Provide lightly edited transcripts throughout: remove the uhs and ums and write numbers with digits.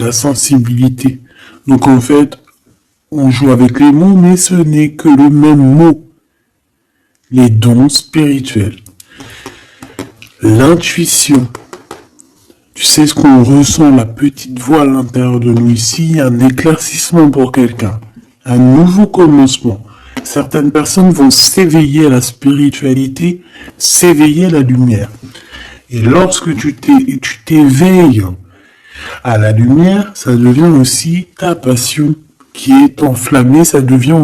la sensibilité. Donc en fait, on joue avec les mots, mais ce n'est que le même mot. Les dons spirituels. L'intuition. Tu sais ce qu'on ressent, la petite voix à l'intérieur de nous ici, un éclaircissement pour quelqu'un, un nouveau commencement. Certaines personnes vont s'éveiller à la spiritualité, s'éveiller à la lumière. Et lorsque tu t'éveilles à la lumière, ça devient aussi ta passion qui est enflammée, ça devient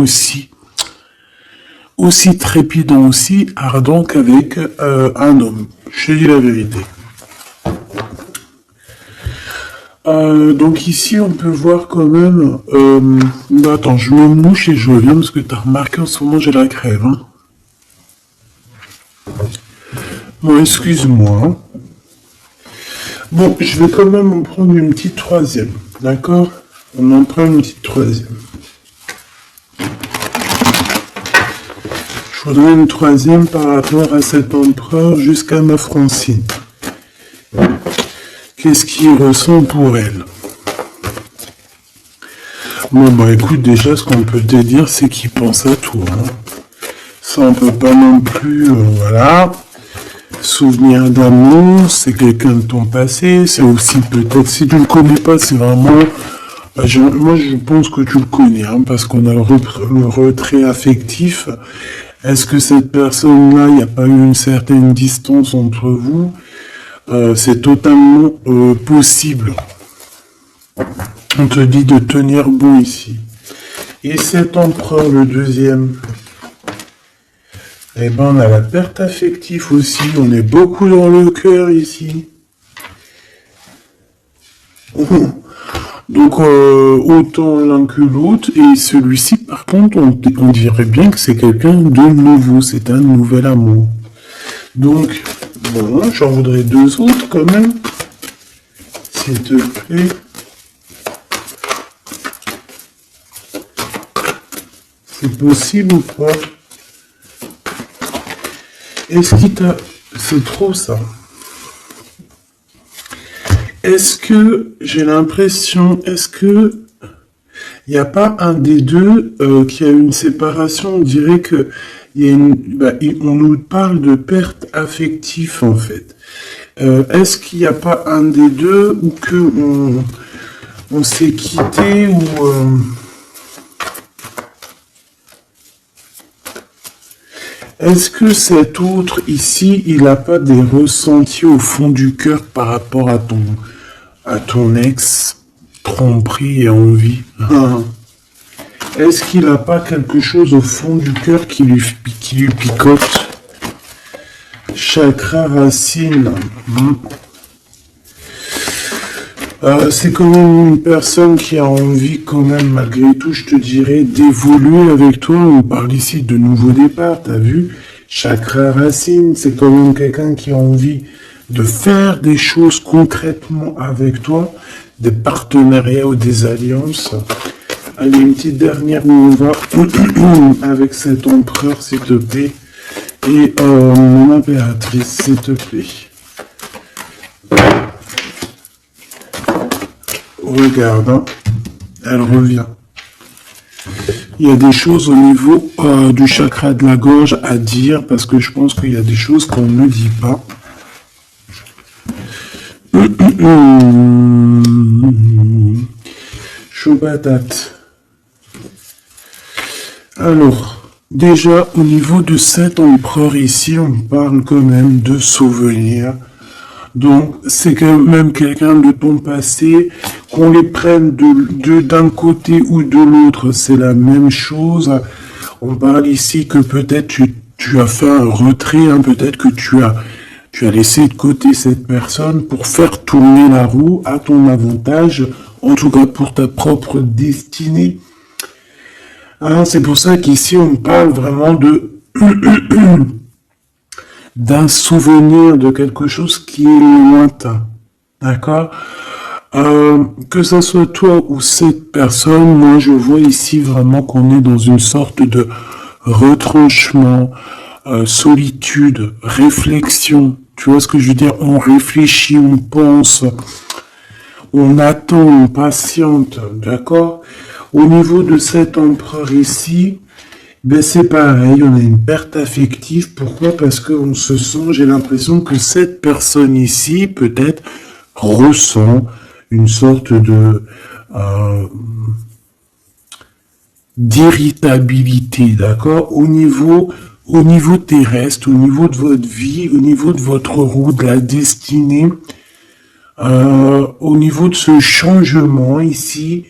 aussi trépidant, aussi ardent qu'avec un homme. Je te dis la vérité. Donc ici, on peut voir quand même... attends, je me mouche et je reviens parce que tu as remarqué en ce moment, j'ai la crève. Hein. Bon, excuse-moi. Hein. Bon, je vais quand même en prendre une petite troisième. D'accord? On en prend une petite troisième. Je voudrais une troisième par rapport à cet empereur jusqu'à ma Francine. Qu'est-ce qu'il ressent pour elle? Bon, bah écoute, déjà, ce qu'on peut te dire, c'est qu'il pense à toi. Hein. Ça, on peut pas non plus, voilà. Souvenir d'amour, c'est quelqu'un de ton passé, c'est aussi peut-être, si tu le connais pas, c'est vraiment... moi, je pense que tu le connais, hein, parce qu'on a le retrait affectif. Est-ce que cette personne-là, il n'y a pas eu une certaine distance entre vous? C'est totalement possible. On te dit de tenir bon ici. Et cet empereur, le deuxième, eh ben, on a la perte affective aussi. On est beaucoup dans le cœur ici. Donc, autant l'un que l'autre. Et celui-ci, par contre, on dirait bien que c'est quelqu'un de nouveau. C'est un nouvel amour. Donc, bon, j'en voudrais deux autres quand même. S'il te plaît. C'est possible ou pas? Est-ce qu'il t'a... C'est trop ça. Est-ce que, j'ai l'impression, est-ce que il n'y a pas un des deux qui a une séparation? On dirait que il y a on nous parle de perte affective en fait. Est-ce qu'il n'y a pas un des deux ou que on s'est quitté ou... Est-ce que cet autre ici, il n'a pas des ressentis au fond du cœur par rapport à ton ex, tromperie et envie? Est-ce qu'il n'a pas quelque chose au fond du cœur qui lui picote? Chakra racine. C'est quand même une personne qui a envie quand même, malgré tout, je te dirais, d'évoluer avec toi. On parle ici de nouveau départ, t'as vu? Chakra racine, c'est quand même quelqu'un qui a envie de faire des choses concrètement avec toi, des partenariats ou des alliances. Allez, une petite dernière où on va avec cet empereur, s'il te plaît. Et mon impératrice, s'il te plaît. Regarde, hein, elle revient. Il y a des choses au niveau du chakra de la gorge à dire, parce que je pense qu'il y a des choses qu'on ne dit pas. Chaud patate. Alors, déjà, au niveau de cet empereur ici, on parle quand même de souvenirs. Donc, c'est quand même quelqu'un de ton passé, qu'on les prenne d'un côté ou de l'autre, c'est la même chose. On parle ici que peut-être tu as fait un retrait, hein, peut-être que tu as laissé de côté cette personne pour faire tourner la roue à ton avantage, en tout cas pour ta propre destinée. Hein, c'est pour ça qu'ici on parle vraiment de... d'un souvenir de quelque chose qui est lointain. D'accord? Que ce soit toi ou cette personne, moi je vois ici vraiment qu'on est dans une sorte de retranchement, solitude, réflexion. Tu vois ce que je veux dire? On réfléchit, on pense, on attend, on patiente, d'accord? Au niveau de cet empereur ici, ben c'est pareil, on a une perte affective. Pourquoi? Parce qu'on se sent, j'ai l'impression que cette personne ici, peut-être, ressent une sorte de d'irritabilité, d'accord? Au niveau terrestre, au niveau de votre vie, au niveau de votre route, de la destinée, au niveau de ce changement ici,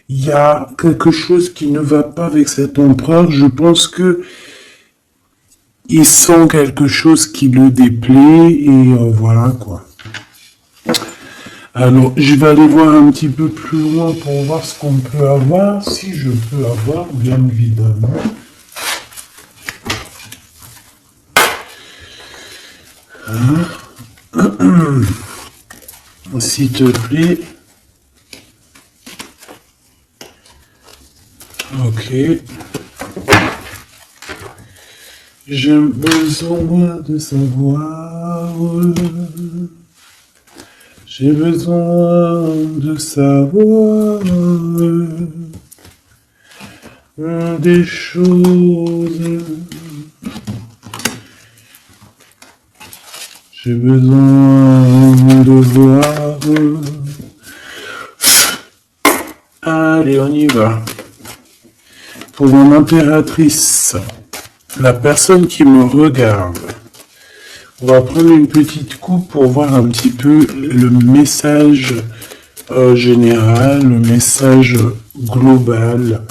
il y a quelque chose qui ne va pas avec cet empereur. Je pense que il sent quelque chose qui le déplaît et voilà quoi. Alors, je vais aller voir un petit peu plus loin pour voir ce qu'on peut avoir, si je peux avoir, bien évidemment. S'il te plaît. Ok. J'ai besoin de savoir. J'ai besoin de savoir des choses. J'ai besoin de voir. Allez, on y va. Pour mon impératrice, la personne qui me regarde, on va prendre une petite coupe pour voir un petit peu le message général, le message global,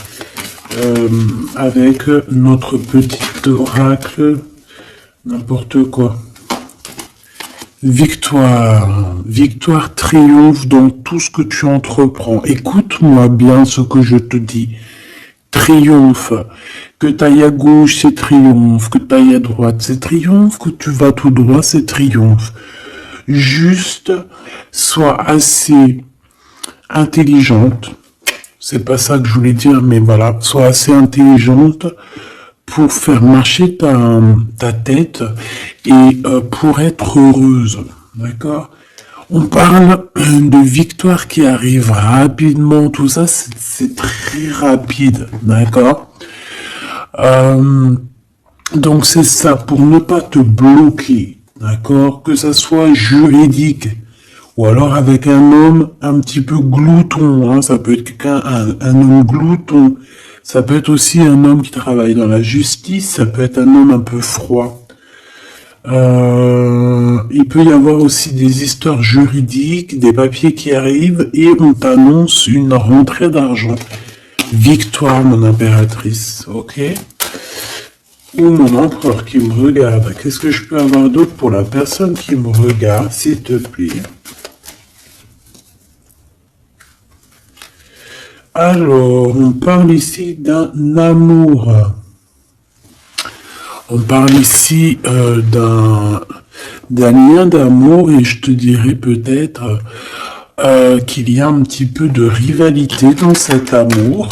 avec notre petit oracle, n'importe quoi. Victoire. Victoire triomphe dans tout ce que tu entreprends. Écoute-moi bien ce que je te dis. Triomphe. Que t'ailles à gauche, c'est triomphe. Que t'ailles à droite, c'est triomphe. Que tu vas tout droit, c'est triomphe. Juste, sois assez intelligente. C'est pas ça que je voulais dire, mais voilà. Sois assez intelligente pour faire marcher ta tête et pour être heureuse. D'accord? On parle de victoire qui arrive rapidement, tout ça, c'est très rapide, d'accord? Donc c'est ça, pour ne pas te bloquer, d'accord? Que ça soit juridique, ou alors avec un homme un petit peu glouton, hein, ça peut être quelqu'un, un homme glouton, ça peut être aussi un homme qui travaille dans la justice, ça peut être un homme un peu froid. Il peut y avoir aussi des histoires juridiques, des papiers qui arrivent et on t'annonce une rentrée d'argent. Victoire, mon impératrice, ok? Ou mon empereur qui me regarde. Qu'est-ce que je peux avoir d'autre pour la personne qui me regarde, s'il te plaît? Alors, on parle ici d'un amour. On parle ici d'un lien d'amour et je te dirais peut-être qu'il y a un petit peu de rivalité dans cet amour.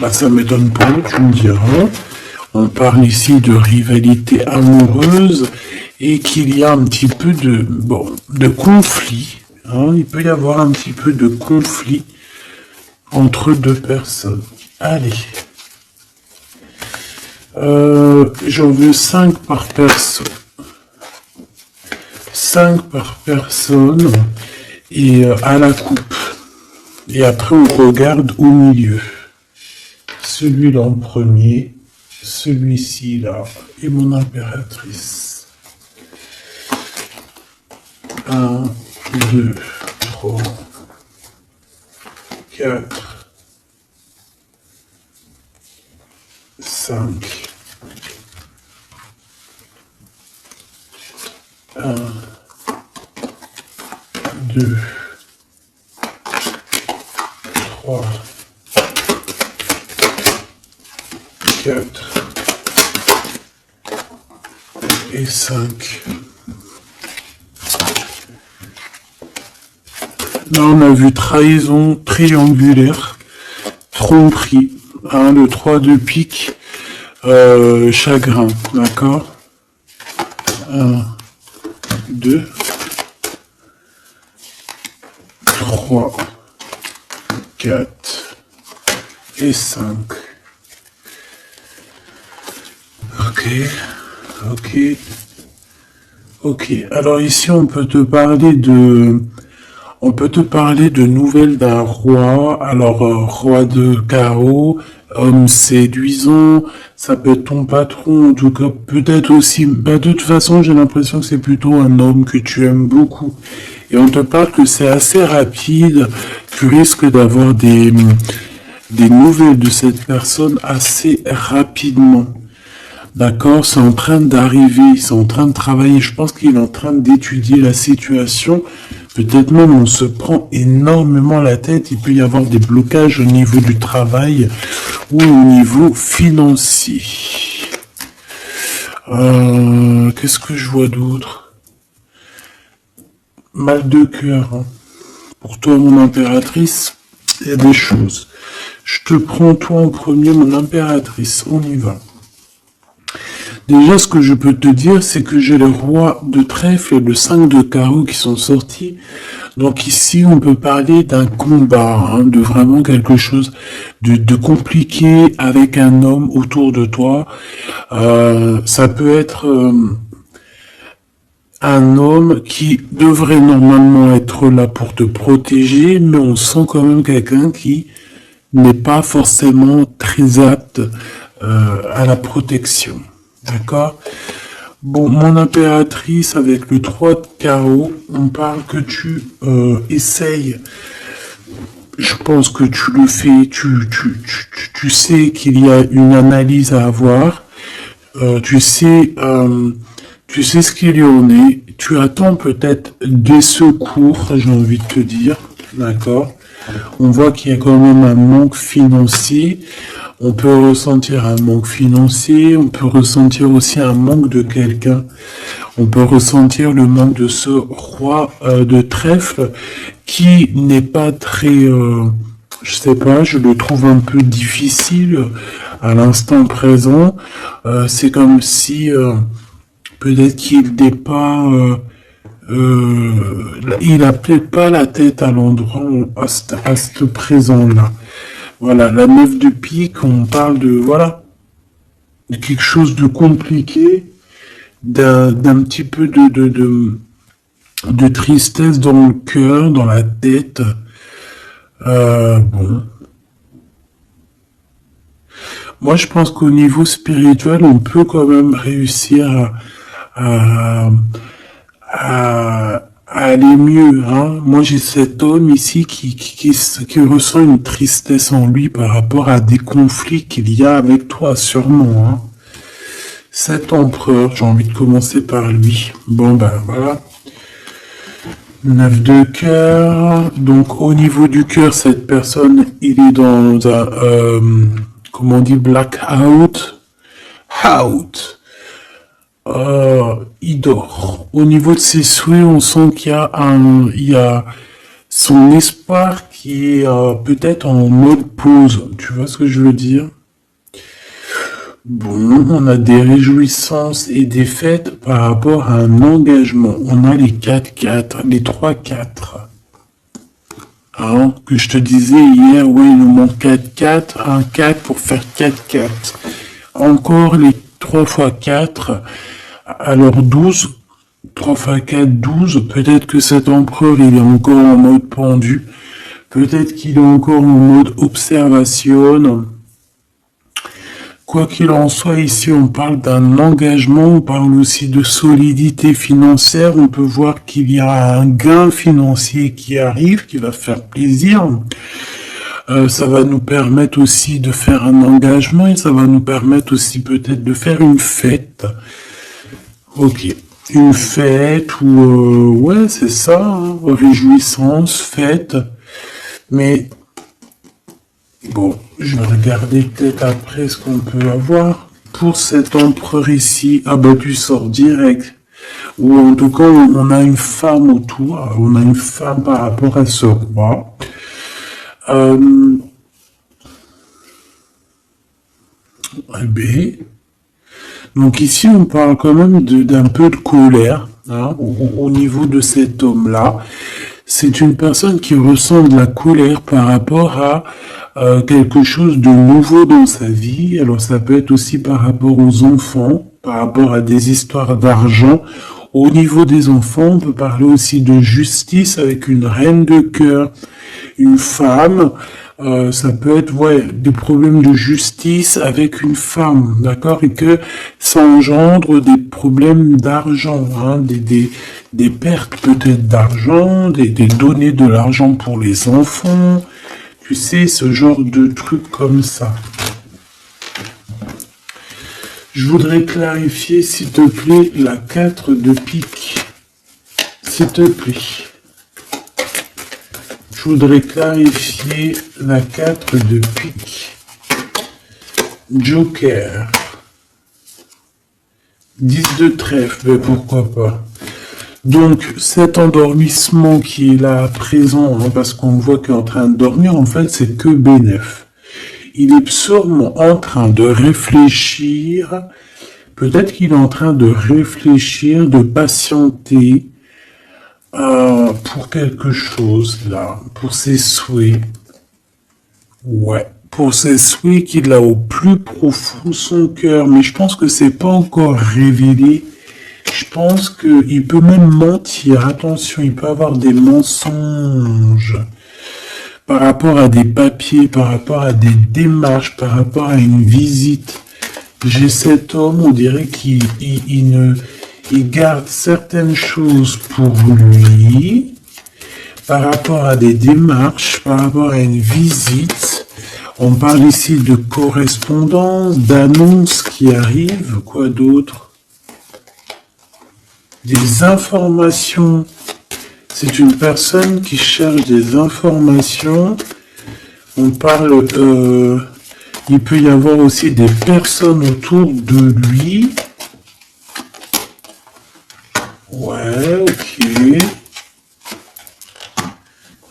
Bah, ça m'étonne pas, tu me diras. On parle ici de rivalité amoureuse et qu'il y a un petit peu de conflit. Hein. Il peut y avoir un petit peu de conflit entre deux personnes. Allez. J'en veux 5 par personne. 5 par personne et à la coupe. Et après on regarde au milieu. Celui-là en premier, celui-ci là, et mon impératrice. 1, 2, 3, 4, 5. 1, 2, 3, 4 et 5. Là, on a vu trahison triangulaire, tromperie, hein, le 3 de pique, chagrin, d'accord? 1, 2, 3, 4 et 5. Ok, ok, ok. Alors ici, on peut te parler de nouvelles d'un roi. Alors, roi de carreau, homme séduisant, ça peut être ton patron, en tout cas, peut-être aussi, bah, de toute façon, j'ai l'impression que c'est plutôt un homme que tu aimes beaucoup. Et on te parle que c'est assez rapide, tu risques d'avoir des nouvelles de cette personne assez rapidement. D'accord, c'est en train d'arriver, c'est en train de travailler. Je pense qu'il est en train d'étudier la situation. Peut-être même on se prend énormément la tête. Il peut y avoir des blocages au niveau du travail ou au niveau financier. Qu'est-ce que je vois d'autre? Mal de cœur. Hein. Pour toi, mon impératrice, il y a des choses. Je te prends toi en premier, mon impératrice. On y va. Déjà, ce que je peux te dire, c'est que j'ai le roi de trèfle et le 5 de carreau qui sont sortis. Donc ici, on peut parler d'un combat, hein, de vraiment quelque chose de compliqué avec un homme autour de toi. Ça peut être un homme qui devrait normalement être là pour te protéger, mais on sent quand même quelqu'un qui n'est pas forcément très apte à la protection. D'accord? Bon, mon impératrice, avec le 3 de carreau, on parle que tu essayes. Je pense que tu le fais, tu sais qu'il y a une analyse à avoir. Tu sais ce qu'il y en est. Tu attends peut-être des secours, j'ai envie de te dire. D'accord? On voit qu'il y a quand même un manque financier. On peut ressentir un manque financier, on peut ressentir aussi un manque de quelqu'un. On peut ressentir le manque de ce roi de trèfle qui n'est pas très, je sais pas, je le trouve un peu difficile à l'instant présent. C'est comme si peut-être qu'il n'est pas, il a peut-être pas la tête à l'endroit à ce présent-là. Voilà, la 9 de pique, on parle de, voilà, de quelque chose de compliqué, d'un petit peu de tristesse dans le cœur, dans la tête. Bon. Moi, je pense qu'au niveau spirituel, on peut quand même réussir à aller mieux. Hein. Moi, j'ai cet homme ici qui ressent une tristesse en lui par rapport à des conflits qu'il y a avec toi, sûrement. Hein. Cet empereur, j'ai envie de commencer par lui. Bon, ben voilà. 9 de cœur. Donc, au niveau du cœur, cette personne, il est dans un, comment on dit, blackout. Out. Il dort. Au niveau de ses souhaits, on sent qu'il y a son espoir qui est peut-être en mode pause. Tu vois ce que je veux dire? Bon, on a des réjouissances et des fêtes par rapport à un engagement. On a les 4-4, les 3-4. Hein, que je te disais hier, ouais, il nous manque 4-4, un 4 pour faire 4-4. Encore les 3 x 4. Alors 12, 3 x 4, 12, peut-être que cet empereur, il est encore en mode pendu, peut-être qu'il est encore en mode observation. Quoi qu'il en soit, ici on parle d'un engagement, on parle aussi de solidité financière, on peut voir qu'il y a un gain financier qui arrive, qui va faire plaisir. Ça va nous permettre aussi de faire un engagement et ça va nous permettre aussi peut-être de faire une fête. Ok, une fête ou ouais, c'est ça, hein, réjouissance, fête. Mais bon, je vais regarder peut-être après ce qu'on peut avoir. Pour cet empereur ici, ah bah tu sors direct. Ou en tout cas, on a une femme autour, on a une femme par rapport à ce roi. B. Donc ici, on parle quand même d'un peu de colère hein, au niveau de cet homme-là. c'est une personne qui ressent de la colère par rapport à quelque chose de nouveau dans sa vie. Alors ça peut être aussi par rapport aux enfants, par rapport à des histoires d'argent. Au niveau des enfants, on peut parler aussi de justice avec une reine de cœur, une femme. Ça peut être des problèmes de justice avec une femme, d'accord, et que ça engendre des problèmes d'argent, hein, des pertes peut-être d'argent, des données de l'argent pour les enfants, tu sais, ce genre de trucs comme ça. Je voudrais clarifier, s'il te plaît, la 4 de pique. S'il te plaît. Je voudrais clarifier la 4 de pique. Joker. 10 de trèfle, mais pourquoi pas. Donc, cet endormissement qui est là présent, hein, parce qu'on voit qu'il est en train de dormir, en fait, c'est que bénéf. Il est sûrement en train de réfléchir, peut-être qu'il est en train de réfléchir, de patienter pour quelque chose, là, pour ses souhaits. Ouais, pour ses souhaits qu'il a au plus profond de son cœur, mais je pense que c'est pas encore révélé. Je pense qu'il peut même mentir, attention, il peut avoir des mensonges. Par rapport à des papiers, par rapport à des démarches, par rapport à une visite. J'ai cet homme, on dirait qu'il garde certaines choses pour lui, par rapport à des démarches, par rapport à une visite. On parle ici de correspondance, d'annonces qui arrivent, quoi d'autre? Des informations. C'est une personne qui cherche des informations. On parle, il peut y avoir aussi des personnes autour de lui. Ouais, ok.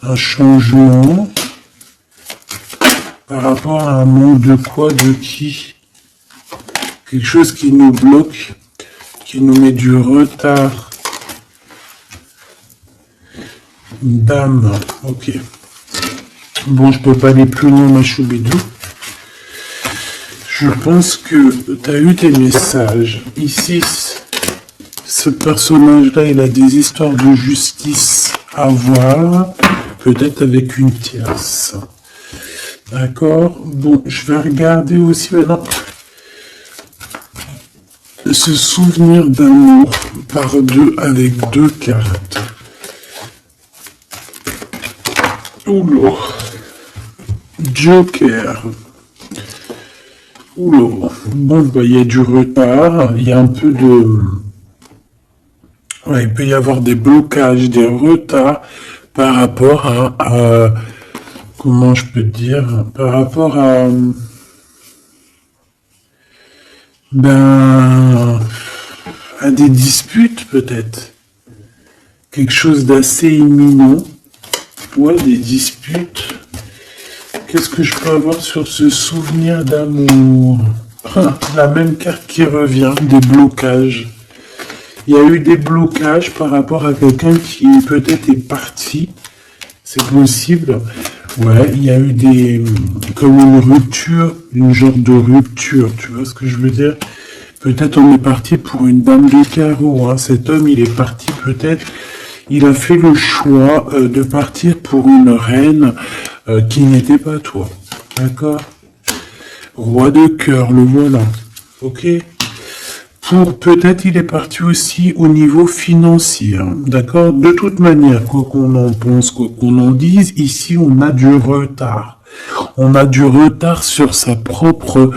Un changement. Par rapport à un manque de quoi, de qui? Quelque chose qui nous bloque, qui nous met du retard. Dame, ok. Bon, je peux pas aller plus loin, ma choubidou. Je pense que tu as eu tes messages. Ici, ce personnage-là, il a des histoires de justice à voir, peut-être avec une tierce. D'accord? Bon, je vais regarder aussi maintenant ce souvenir d'amour par deux avec deux cartes. Oula. Joker. Oula. Bon, bah, il y a du retard, il y a un peu de... Ouais, il peut y avoir des blocages, des retards par rapport à comment je peux dire? Par rapport à... à des disputes, peut-être. Quelque chose d'assez imminent. Ouais, des disputes. Qu'est-ce que je peux avoir sur ce souvenir d'amour? La même carte qui revient, des blocages. Il y a eu des blocages par rapport à quelqu'un qui peut-être est parti. C'est possible. Ouais, il y a eu comme une rupture, une genre de rupture. Tu vois ce que je veux dire? Peut-être on est parti pour une dame de carreau. Hein. Cet homme, il est parti peut-être. Il a fait le choix de partir pour une reine qui n'était pas toi. D'accord? Roi de cœur, le voilà. Ok? Peut-être il est parti aussi au niveau financier. Hein. D'accord? De toute manière, quoi qu'on en pense, quoi qu'on en dise, ici on a du retard. On a du retard sur sa propre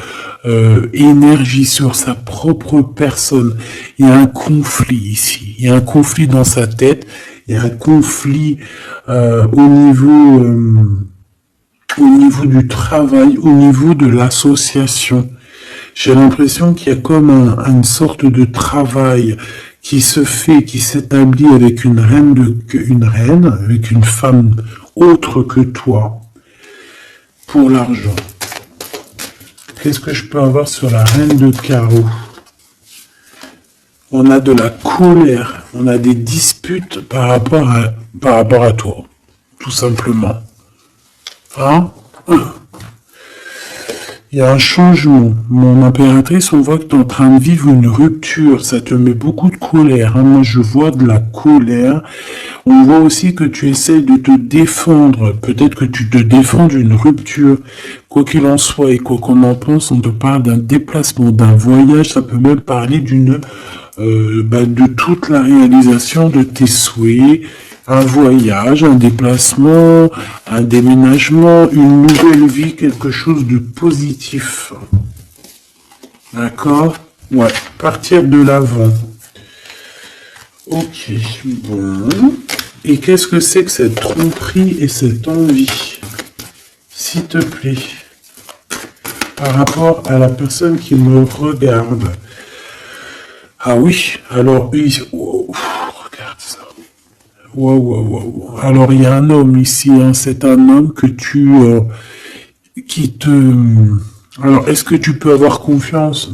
énergie, sur sa propre personne. Il y a un conflit ici. Il y a un conflit dans sa tête. Il y a un conflit au niveau du travail, au niveau de l'association. J'ai l'impression qu'il y a comme une sorte de travail qui se fait, qui s'établit avec une reine, avec une femme autre que toi, pour l'argent. Qu'est-ce que je peux avoir sur la reine de carreau? On a de la colère On a des disputes par rapport à toi, tout simplement. Hein? Il y a un changement. Mon impératrice, on voit que tu es en train de vivre une rupture. Ça te met beaucoup de colère. Hein. Moi, je vois de la colère. On voit aussi que tu essaies de te défendre. Peut-être que tu te défends d'une rupture. Quoi qu'il en soit et quoi qu'on en pense, on te parle d'un déplacement, d'un voyage. Ça peut même parler de toute la réalisation de tes souhaits. Un voyage, un déplacement, un déménagement, une nouvelle vie, quelque chose de positif. D'accord? Ouais, partir de l'avant. Ok, bon. Et qu'est-ce que c'est que cette tromperie et cette envie? S'il te plaît. Par rapport à la personne qui me regarde. Ah oui, alors, regarde ça. Wow. Alors, il y a un homme ici, hein, c'est un homme que qui te... Alors, est-ce que tu peux avoir confiance?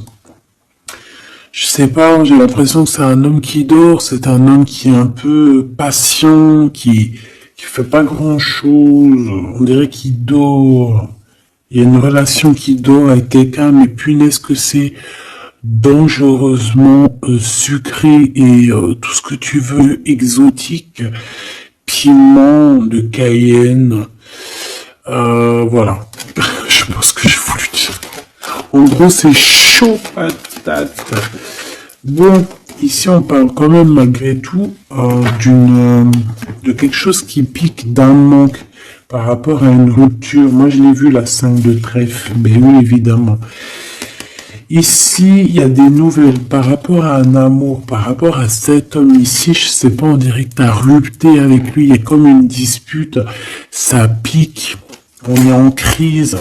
Je sais pas, j'ai l'impression que c'est un homme qui dort, c'est un homme qui est un peu patient, qui fait pas grand-chose, on dirait qu'il dort. Il y a une relation qui dort avec quelqu'un, mais punaise que c'est dangereusement sucré et tout ce que tu veux, exotique, piment de Cayenne, voilà. Je pense que j'ai voulu dire. En gros, c'est chaud patate. Bon, ici on parle quand même malgré tout de quelque chose qui pique, d'un manque par rapport à une rupture. Moi, je l'ai vu, la 5 de trèfle, mais oui, évidemment. Ici, il y a des nouvelles par rapport à un amour, par rapport à cet homme ici, je sais pas, on dirait que tu as rupté avec lui, il y a comme une dispute, ça pique, on est en crise,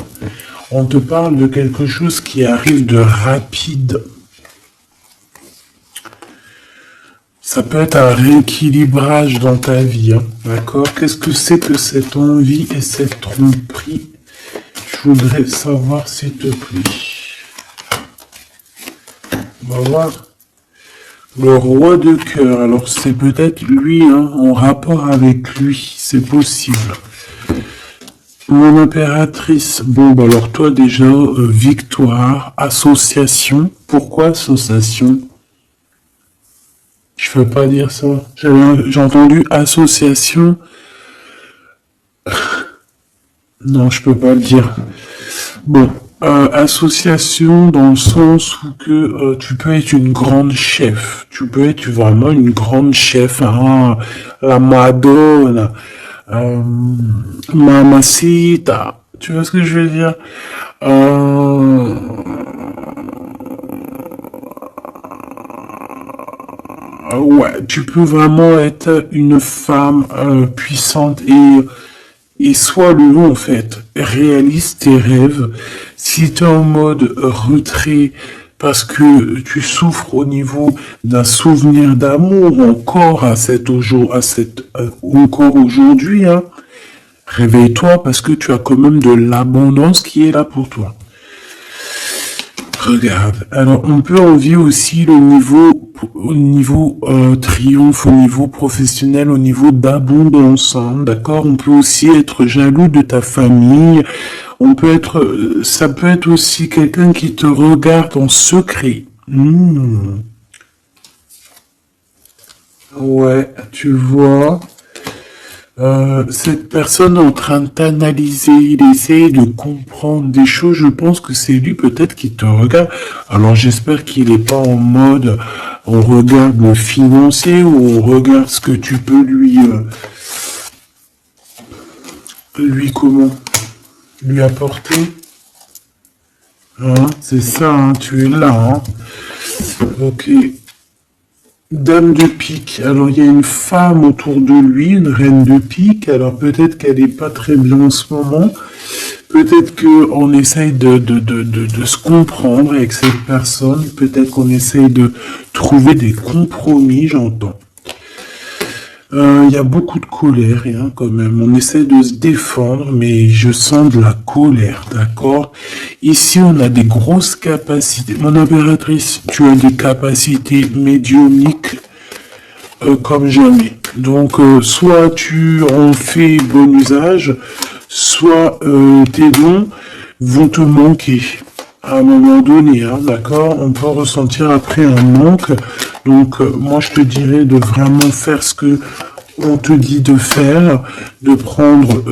on te parle de quelque chose qui arrive de rapide. Ça peut être un rééquilibrage dans ta vie, hein, d'accord? Qu'est-ce que c'est que cette envie et cette tromperie? Je voudrais savoir, s'il te plaît. On va voir. Le roi de cœur. Alors, c'est peut-être lui, hein, en rapport avec lui. C'est possible. Mon impératrice. Bon, bah alors toi, déjà, victoire, association. Pourquoi association? Je peux pas dire ça. J'ai entendu association. Non, je peux pas le dire. Bon. Association dans le sens où que tu peux être une grande chef, tu peux être vraiment une grande chef, hein, la Madonna, Mamacita, tu vois ce que je veux dire? Ouais, tu peux vraiment être une femme puissante et sois le en fait, réalise tes rêves. Si tu es en mode retrait parce que tu souffres au niveau d'un souvenir d'amour encore encore aujourd'hui, hein, réveille-toi parce que tu as quand même de l'abondance qui est là pour toi. Regarde, alors on peut envier aussi au niveau triomphe, au niveau professionnel, au niveau d'abondance, hein, d'accord? On peut aussi être jaloux de ta famille, ça peut être aussi quelqu'un qui te regarde en secret. Ouais, tu vois. Cette personne est en train de t'analyser, il essaye de comprendre des choses, je pense que c'est lui peut-être qui te regarde. Alors j'espère qu'il n'est pas en mode on regarde le financier ou on regarde ce que tu peux lui apporter. Hein, c'est ça, hein, tu es là. Hein. Ok. Dame de pique. Alors, il y a une femme autour de lui, une reine de pique. Alors, peut-être qu'elle n'est pas très bien en ce moment. Peut-être qu'on essaye de se comprendre avec cette personne. Peut-être qu'on essaye de trouver des compromis, j'entends. Il y a beaucoup de colère, hein, quand même. On essaie de se défendre, mais je sens de la colère, d'accord? Ici, on a des grosses capacités. Mon impératrice, tu as des capacités médiumniques comme jamais. Donc, soit tu en fais bon usage, soit tes dons vont te manquer à un moment donné, hein, d'accord? On peut ressentir après un manque. Donc, moi, je te dirais de vraiment faire ce que on te dit de faire, de prendre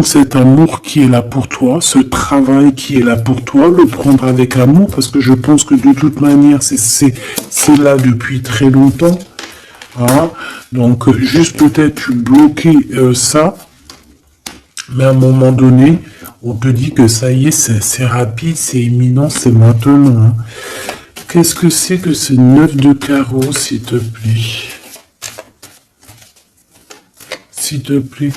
cet amour qui est là pour toi, ce travail qui est là pour toi, le prendre avec amour, parce que je pense que de toute manière, c'est là depuis très longtemps. Hein. Donc, juste peut-être tu bloquer ça, mais à un moment donné, on te dit que ça y est, c'est rapide, c'est imminent, c'est maintenant. Hein. Qu'est-ce que c'est que ce 9 de carreau, s'il te plaît? S'il te plaît.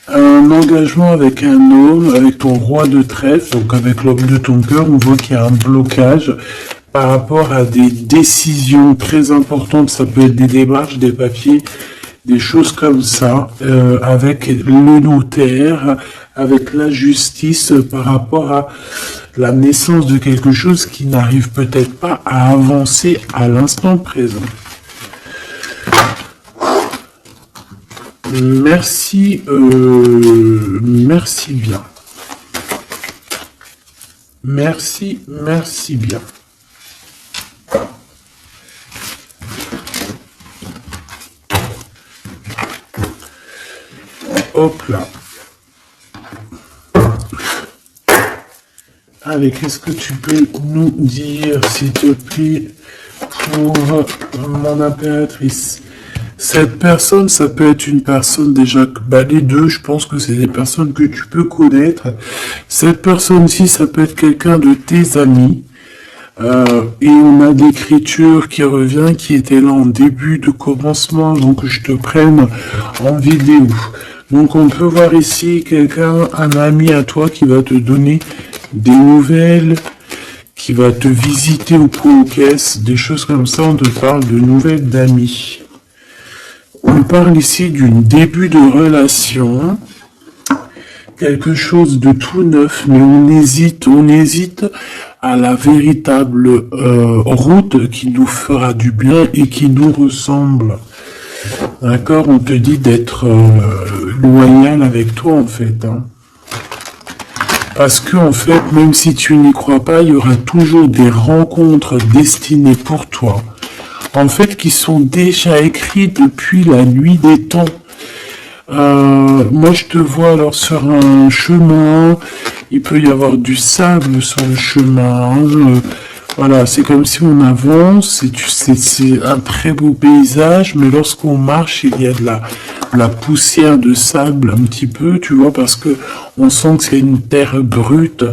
Un engagement avec un homme, avec ton roi de trèfle, donc avec l'homme de ton cœur, on voit qu'il y a un blocage par rapport à des décisions très importantes. Ça peut être des démarches, des papiers, des choses comme ça, avec le notaire, avec la justice, par rapport à la naissance de quelque chose qui n'arrive peut-être pas à avancer à l'instant présent. Merci, merci bien. Merci bien. Hop là. Allez, qu'est-ce que tu peux nous dire, s'il te plaît, pour mon impératrice? Cette personne, ça peut être une personne déjà, les deux, je pense que c'est des personnes que tu peux connaître. Cette personne-ci, ça peut être quelqu'un de tes amis. Et on a l'écriture qui revient, qui était là en début de commencement, donc je te prenne en vidéo. Donc on peut voir ici quelqu'un, un ami à toi qui va te donner des nouvelles, qui va te visiter au pot aux caisses, des choses comme ça, on te parle de nouvelles d'amis. On parle ici d'un début de relation, quelque chose de tout neuf, mais on hésite à la véritable route qui nous fera du bien et qui nous ressemble. D'accord? On te dit d'être loyal avec toi, en fait. Hein. Parce que, en fait, même si tu n'y crois pas, il y aura toujours des rencontres destinées pour toi. En fait, qui sont déjà écrites depuis la nuit des temps. Moi, je te vois alors sur un chemin, il peut y avoir du sable sur le chemin. Voilà, c'est comme si on avance, c'est un très beau paysage, mais lorsqu'on marche, il y a de la poussière de sable un petit peu, tu vois, parce que on sent que c'est une terre brute,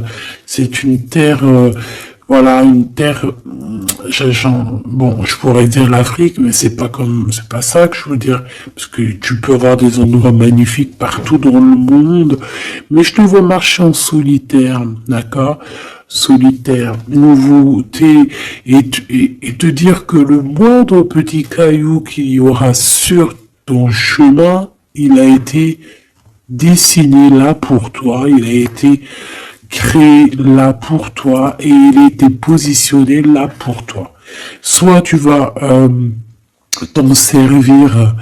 c'est une terre... Voilà, une terre, bon, je pourrais dire l'Afrique, mais c'est pas ça que je veux dire, parce que tu peux avoir des endroits magnifiques partout dans le monde, mais je te vois marcher en solitaire, d'accord? Solitaire, nouveauté, et te dire que le moindre petit caillou qu'il y aura sur ton chemin, il a été dessiné là pour toi, il a été créé là pour toi et il était positionné là pour toi. Soit tu vas t'en servir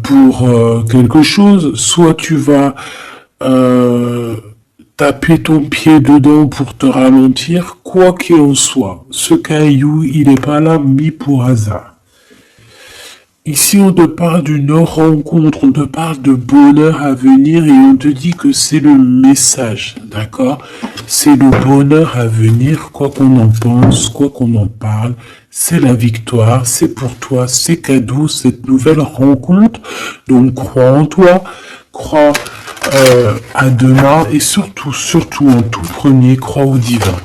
pour quelque chose, soit tu vas taper ton pied dedans pour te ralentir, quoi qu'il en soit. Ce caillou, il n'est pas là mis pour hasard. Ici, on te parle d'une rencontre, on te parle de bonheur à venir et on te dit que c'est le message, d'accord? C'est le bonheur à venir, quoi qu'on en pense, quoi qu'on en parle, c'est la victoire, c'est pour toi, c'est cadeau, cette nouvelle rencontre. Donc, crois en toi, crois à demain et surtout en tout premier, crois au divin.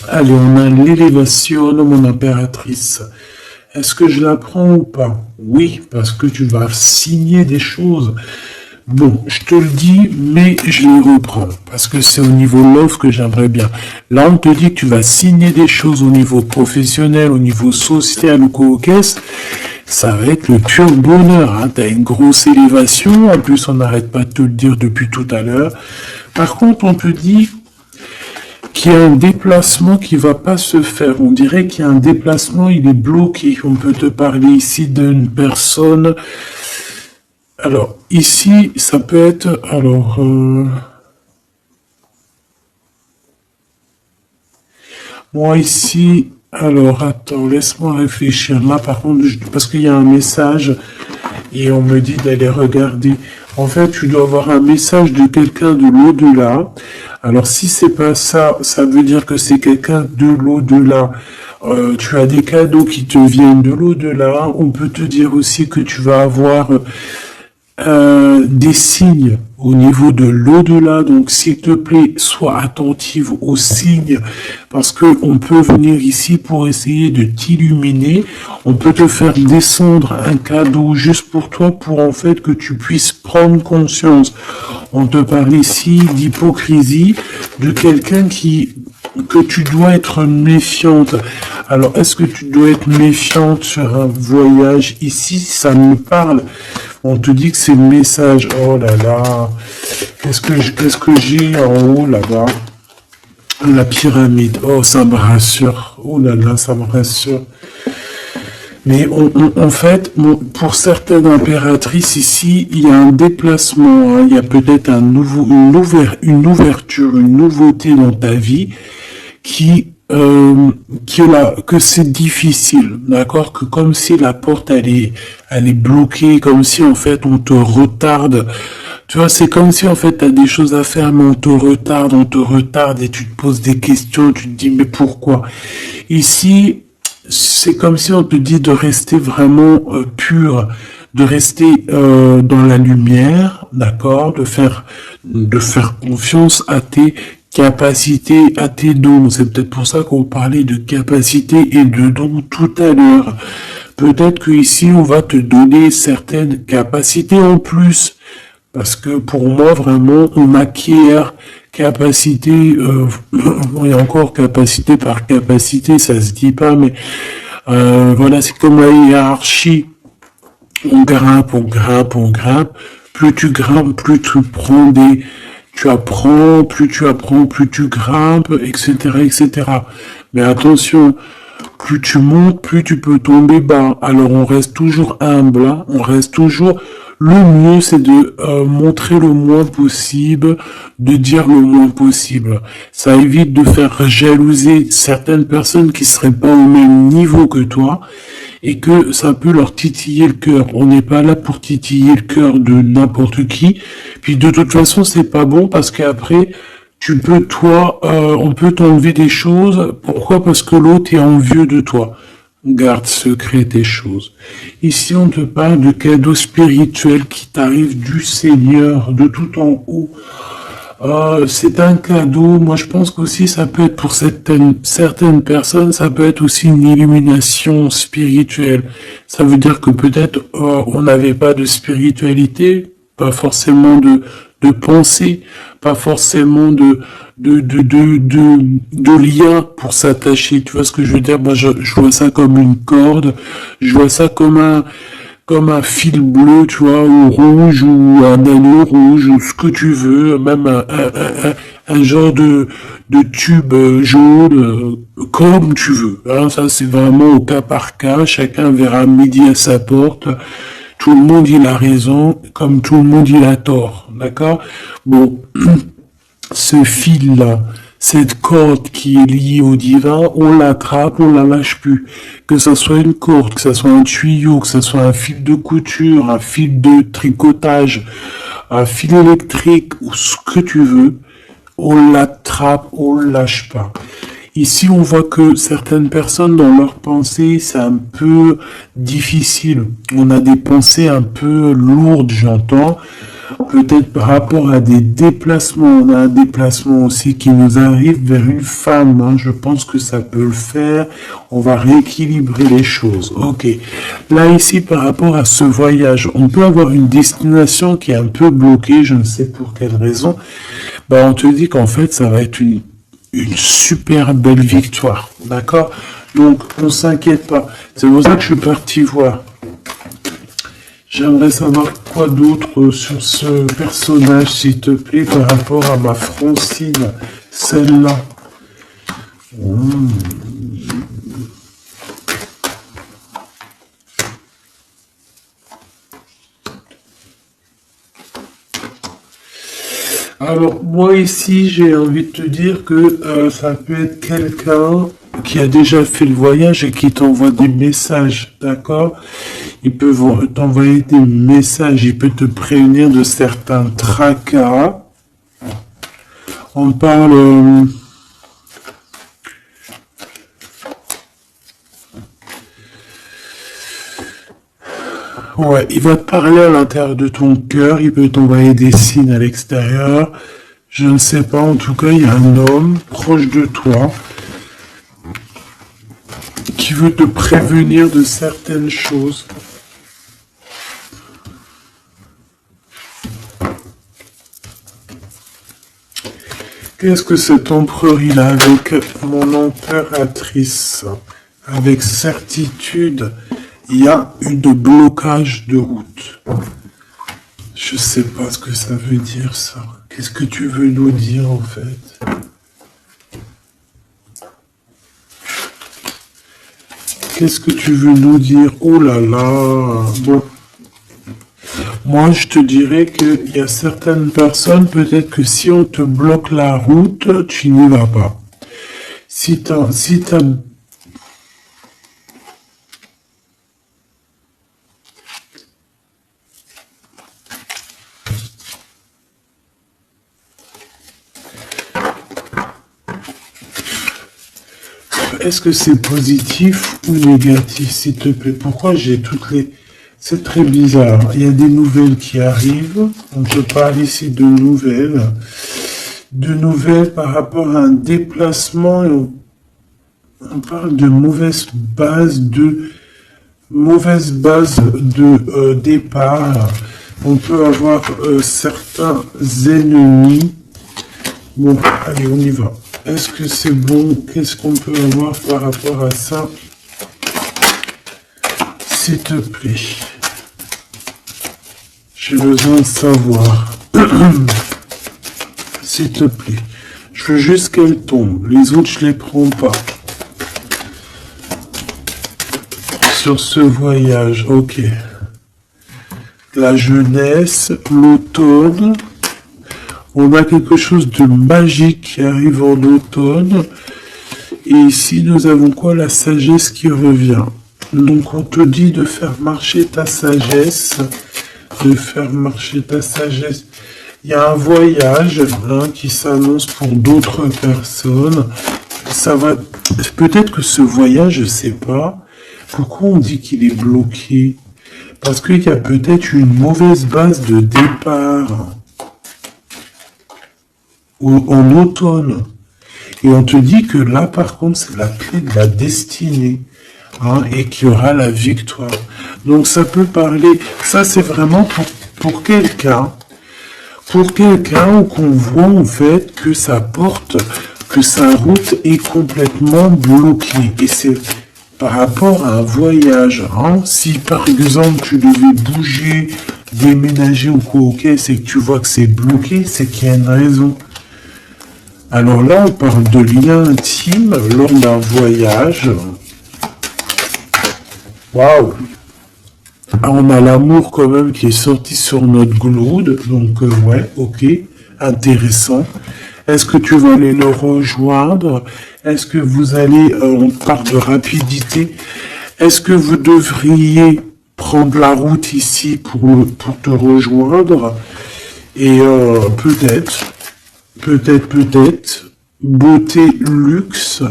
Allez, on a l'élévation, mon impératrice. Est-ce que je la prends ou pas? Oui, parce que tu vas signer des choses. Bon, je te le dis, mais je les reprends, parce que c'est au niveau love que j'aimerais bien. Là, on te dit que tu vas signer des choses au niveau professionnel, au niveau social ou co-caisse. Ça va être le pur bonheur. Hein. Tu as une grosse élévation, en plus on n'arrête pas de te le dire depuis tout à l'heure. Par contre, on te dit... qu'il y a un déplacement qui va pas se faire. On dirait qu'il y a un déplacement, il est bloqué. On peut te parler ici d'une personne. Alors, ici, ça peut être... Alors... moi, ici... Alors, attends, laisse-moi réfléchir. Là, par contre, parce qu'il y a un message et on me dit d'aller regarder. En fait, tu dois avoir un message de quelqu'un de l'au-delà. Alors, si c'est pas ça, ça veut dire que c'est quelqu'un de l'au-delà. Tu as des cadeaux qui te viennent de l'au-delà. On peut te dire aussi que tu vas avoir des signes au niveau de l'au-delà. Donc, s'il te plaît, sois attentive aux signes parce que on peut venir ici pour essayer de t'illuminer. On peut te faire descendre un cadeau juste pour toi pour en fait que tu puisses prendre conscience. On te parle ici d'hypocrisie, de quelqu'un que tu dois être méfiante. Alors, est-ce que tu dois être méfiante sur un voyage? Ici, ça me parle. On te dit que c'est le message. Oh là là. Qu'est-ce que j'ai en haut là-bas? La pyramide. Oh, ça me rassure. Oh là là, ça me rassure. Mais en fait, pour certaines impératrices ici, il y a un déplacement. Hein. Il y a peut-être une ouverture, une nouveauté dans ta vie que c'est difficile, d'accord, que comme si la porte elle est bloquée, comme si en fait on te retarde, tu vois, c'est comme si en fait t'as des choses à faire mais on te retarde et tu te poses des questions, tu te dis mais pourquoi? Ici, c'est comme si on te dit de rester vraiment pur, de rester dans la lumière, d'accord, de faire confiance à tes capacités, à tes dons. C'est peut-être pour ça qu'on parlait de capacité et de dons tout à l'heure. Peut-être que ici on va te donner certaines capacités en plus. Parce que pour moi, vraiment, on acquiert capacité, et encore capacité par capacité, ça se dit pas, mais voilà, c'est comme la hiérarchie. On grimpe, on grimpe, on grimpe. Plus tu grimpes, plus tu prends tu apprends, plus tu grimpes, etc., etc. Mais attention, plus tu montes, plus tu peux tomber bas. Alors on reste toujours humble, hein, on reste toujours... Le mieux, c'est de montrer le moins possible, de dire le moins possible. Ça évite de faire jalouser certaines personnes qui seraient pas au même niveau que toi et que ça peut leur titiller le cœur. On n'est pas là pour titiller le cœur de n'importe qui. Puis de toute façon, c'est pas bon parce qu'après, on peut t'enlever des choses. Pourquoi? Parce que l'autre est envieux de toi. Garde secret tes choses. Ici, on te parle de cadeaux spirituels qui t'arrivent du Seigneur, de tout en haut. C'est un cadeau. Moi, je pense qu'aussi, ça peut être pour certaines personnes, ça peut être aussi une illumination spirituelle. Ça veut dire que peut-être on n'avait pas de spiritualité, pas forcément de pensée, pas forcément de lien pour s'attacher. Tu vois ce que je veux dire? Moi, je vois ça comme une corde. Je vois ça comme un fil bleu, tu vois, ou rouge, ou un anneau rouge, ou ce que tu veux, même un genre de tube jaune, comme tu veux. Hein, ça, c'est vraiment au cas par cas. Chacun verra midi à sa porte. Tout le monde, il a raison, comme tout le monde, il a tort. D'accord? Bon, ce fil-là, cette corde qui est liée au divin, on l'attrape, on la lâche plus. Que ça soit une corde, que ça soit un tuyau, que ça soit un fil de couture, un fil de tricotage, un fil électrique, ou ce que tu veux, on l'attrape, on le lâche pas. Ici, on voit que certaines personnes, dans leurs pensées, c'est un peu difficile. On a des pensées un peu lourdes, j'entends. Peut-être par rapport à des déplacements. On a un déplacement aussi qui nous arrive vers une femme. Hein. Je pense que ça peut le faire. On va rééquilibrer les choses. Ok. Là, ici, par rapport à ce voyage, on peut avoir une destination qui est un peu bloquée. Je ne sais pour quelle raison. On te dit qu'en fait, ça va être une super belle victoire, d'accord? Donc, on s'inquiète pas. C'est pour ça que je suis parti voir. J'aimerais savoir quoi d'autre sur ce personnage, s'il te plaît, par rapport à ma Francine, celle-là. Alors, moi ici, j'ai envie de te dire que ça peut être quelqu'un qui a déjà fait le voyage et qui t'envoie des messages, d'accord? Il peut t'envoyer des messages, il peut te prévenir de certains tracas. On parle... ouais, il va te parler à l'intérieur de ton cœur, il peut t'envoyer des signes à l'extérieur. Je ne sais pas, en tout cas, il y a un homme proche de toi qui veut te prévenir de certaines choses. Qu'est-ce que cet empereur il a avec mon impératrice? Avec certitude, il y a eu de blocage de route. Je sais pas ce que ça veut dire, ça. Qu'est-ce que tu veux nous dire, en fait? Qu'est-ce que tu veux nous dire? Oh là là. Bon. Moi, je te dirais qu'il y a certaines personnes, peut-être que si on te bloque la route, tu n'y vas pas. Si t'as... Est-ce que c'est positif ou négatif, s'il te plaît? Pourquoi j'ai toutes les... C'est très bizarre. Il y a des nouvelles qui arrivent. On te parle ici de nouvelles. De nouvelles par rapport à un déplacement. On parle de mauvaise base de départ. On peut avoir certains ennemis. Bon, allez, on y va. Est-ce que c'est bon? Qu'est-ce qu'on peut avoir par rapport à ça? S'il te plaît. J'ai besoin de savoir. S'il te plaît. Je veux juste qu'elle tombe. Les autres, je les prends pas. Sur ce voyage, ok. La jeunesse, l'automne. On a quelque chose de magique qui arrive en automne. Et ici, nous avons quoi? La sagesse qui revient. Donc, on te dit de faire marcher ta sagesse. De faire marcher ta sagesse. Il y a un voyage qui s'annonce pour d'autres personnes. Ça va... Peut-être que ce voyage, je sais pas. Pourquoi on dit qu'il est bloqué? Parce qu'il y a peut-être une mauvaise base de départ. En automne. Et on te dit que là, par contre, c'est la clé de la destinée. Et qu'il y aura la victoire. Donc, ça peut parler... Ça, c'est vraiment pour quelqu'un. Pour quelqu'un qu'on voit, en fait, que sa porte, que sa route est complètement bloquée. Et c'est par rapport à un voyage. Si, par exemple, tu devais bouger, déménager ou quoi, ok, c'est que tu vois que c'est bloqué, c'est qu'il y a une raison. Alors là, on parle de lien intime lors d'un voyage. Waouh! On a l'amour quand même qui est sorti sur notre gloude. Donc, ouais, ok, intéressant. Est-ce que tu vas aller le rejoindre? Est-ce que vous allez... on parle de rapidité. Est-ce que vous devriez prendre la route ici pour te rejoindre? Et peut-être, beauté, luxe,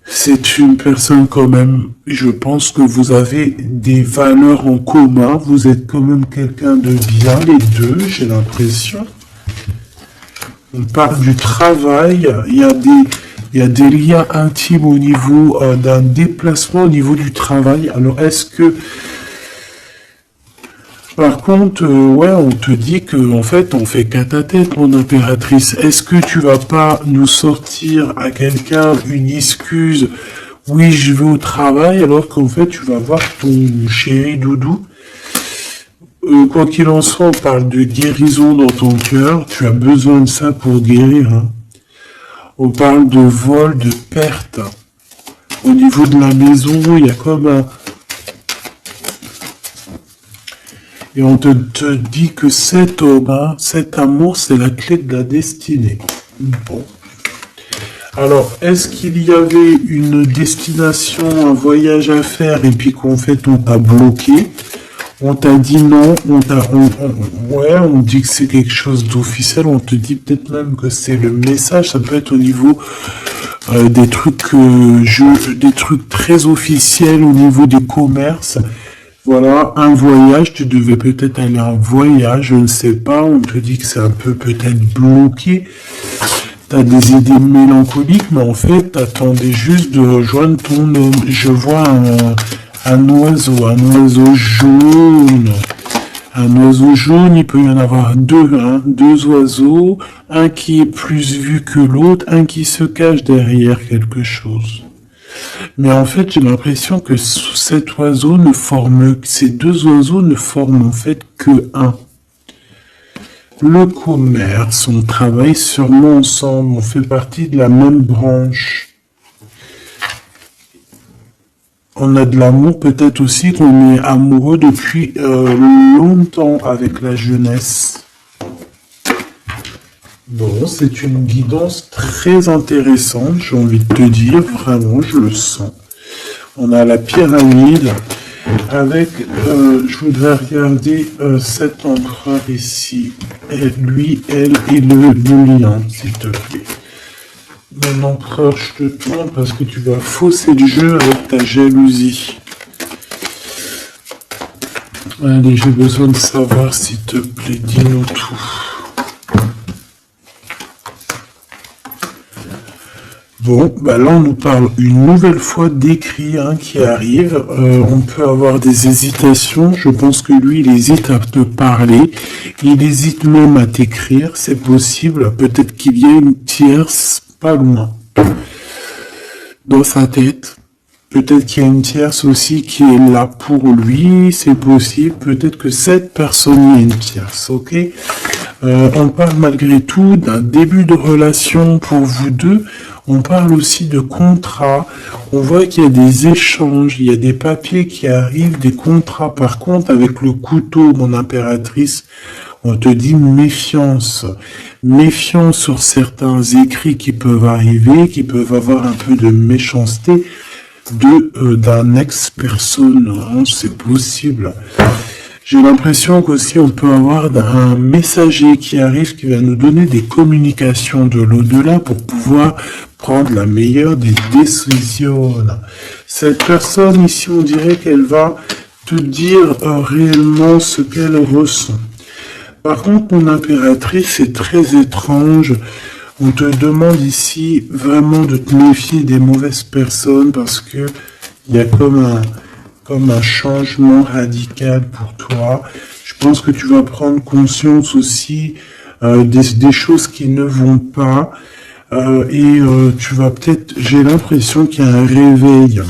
c'est une personne quand même, je pense que vous avez des valeurs en commun, vous êtes quand même quelqu'un de bien, les deux, j'ai l'impression. On parle du travail, il y a des liens intimes au niveau d'un déplacement au niveau du travail. Alors, est-ce que... Par contre, ouais, on te dit que en fait, on fait qu'à ta tête, mon impératrice. Est-ce que tu vas pas nous sortir à quelqu'un une excuse? Oui, je vais au travail, alors qu'en fait, tu vas voir ton chéri doudou. Quoi qu'il en soit, on parle de guérison dans ton cœur. Tu as besoin de ça pour guérir. On parle de vol, de perte. Au niveau de la maison, il y a comme un... Et on te dit que cet homme, hein, cet amour, c'est la clé de la destinée. Bon. Alors, est-ce qu'il y avait une destination, un voyage à faire, et puis qu'en fait, on t'a bloqué? On t'a dit non, on dit que c'est quelque chose d'officiel, on te dit peut-être même que c'est le message, ça peut être au niveau des trucs des trucs très officiels au niveau des commerces. Voilà, un voyage, tu devais peut-être aller en voyage, je ne sais pas, on te dit que c'est un peu peut-être bloqué. T'as des idées mélancoliques, mais en fait, t'attendais juste de rejoindre ton homme. Je vois un oiseau jaune. Un oiseau jaune, il peut y en avoir deux, hein, deux oiseaux, un qui est plus vu que l'autre, un qui se cache derrière quelque chose. Mais en fait, j'ai l'impression que cet oiseau ne forme, ces deux oiseaux ne forment en fait que un. Le commerce, on travaille sûrement ensemble, on fait partie de la même branche. On a de l'amour, peut-être aussi qu'on est amoureux depuis longtemps avec la jeunesse. Bon, c'est une guidance très intéressante, j'ai envie de te dire, vraiment, je le sens. On a la pyramide avec, je voudrais regarder cet empereur ici. Et lui, elle et le lion, s'il te plaît. Mon empereur, je te tourne parce que tu vas fausser le jeu avec ta jalousie. Allez, j'ai besoin de savoir, s'il te plaît, dis-nous tout. Bon, bah là on nous parle une nouvelle fois d'écrit qui arrive. On peut avoir des hésitations. Je pense que lui, il hésite à te parler. Il hésite même à t'écrire. C'est possible. Peut-être qu'il y a une tierce pas loin dans sa tête. Peut-être qu'il y a une tierce aussi qui est là pour lui. C'est possible. Peut-être que cette personne est une tierce. Ok. On parle malgré tout d'un début de relation pour vous deux. On parle aussi de contrats. On voit qu'il y a des échanges, il y a des papiers qui arrivent, des contrats. Par contre, avec le couteau, mon impératrice, on te dit méfiance. Méfiance sur certains écrits qui peuvent arriver, qui peuvent avoir un peu de méchanceté d'un ex-personne. Hein, c'est possible. J'ai l'impression qu'aussi on peut avoir un messager qui arrive, qui va nous donner des communications de l'au-delà pour pouvoir prendre la meilleure des décisions. Cette personne ici, on dirait qu'elle va te dire réellement ce qu'elle ressent. Par contre, mon impératrice, c'est très étrange. On te demande ici vraiment de te méfier des mauvaises personnes parce que il y a comme un changement radical pour toi. Je pense que tu vas prendre conscience aussi des choses qui ne vont pas. Tu vas peut-être, j'ai l'impression qu'il y a un réveil.